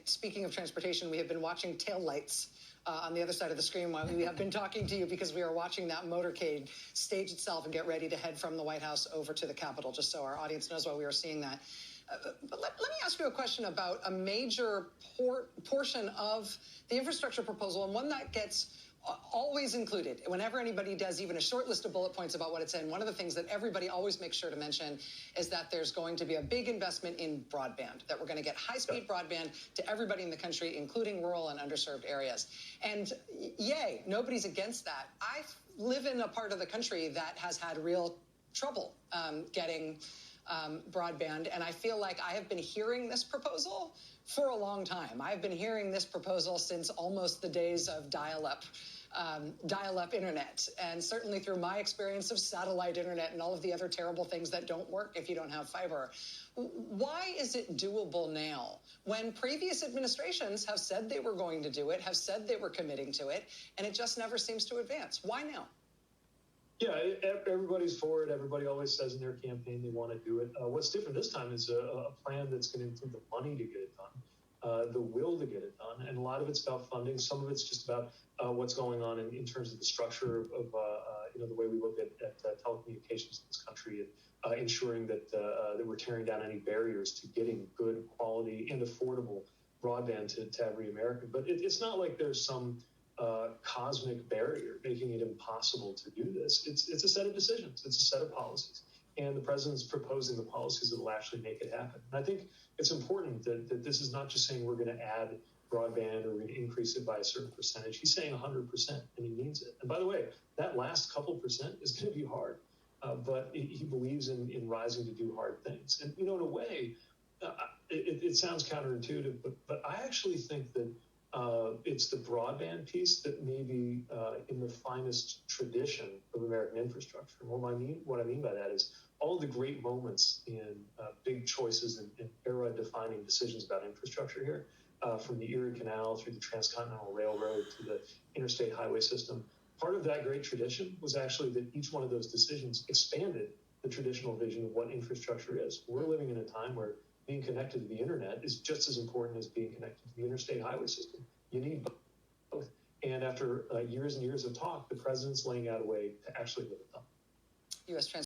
speaking of transportation, we have been watching taillights on the other side of the screen while we have been talking to you, because we are watching that motorcade stage itself and get ready to head from the White House over to the Capitol, just so our audience knows why we are seeing that. But let me ask you a question about a major portion of the infrastructure proposal, and one that gets always included whenever anybody does even a short list of bullet points about what it's in. One of the things that everybody always makes sure to mention is that there's going to be a big investment in broadband, that we're going to get high-speed broadband to everybody in the country, including rural and underserved areas. And yay, nobody's against that. I live in a part of the country that has had real trouble getting broadband, and I feel like I have been hearing this proposal for a long time. I've been hearing this proposal since almost the days of dial-up internet, and certainly through my experience of satellite internet and all of the other terrible things that don't work if you don't have fiber. Why is it doable now when previous administrations have said they were going to do it, have said they were committing to it, and it just never seems to advance? Why now? Yeah, everybody's for it. Everybody always says in their campaign they want to do it. What's different this time is a plan that's going to include the money to get it done, the will to get it done, and a lot of it's about funding. Some of it's just about what's going on in terms of the structure of the way we look at telecommunications in this country, and ensuring that we're tearing down any barriers to getting good quality and affordable broadband to every American. But it's not like there's some cosmic barrier making it impossible to do this. It's a set of decisions. It's a set of policies. And the president's proposing the policies that will actually make it happen. And I think it's important that this is not just saying we're going to add broadband or we're going to increase it by a certain percentage. He's saying 100%, and he means it. And by the way, that last couple percent is going to be hard, but he believes in rising to do hard things. And, in a way, it sounds counterintuitive, but I actually think that it's the broadband piece that may be in the finest tradition of American infrastructure. And what I mean by that is all the great moments in big choices and era-defining decisions about infrastructure here, from the Erie Canal through the Transcontinental Railroad to the interstate highway system. Part of that great tradition was actually that each one of those decisions expanded the traditional vision of what infrastructure is. We're living in a time where being connected to the internet is just as important as being connected to the interstate highway system. You need both. And after years and years of talk, the president's laying out a way to actually live it up. U.S.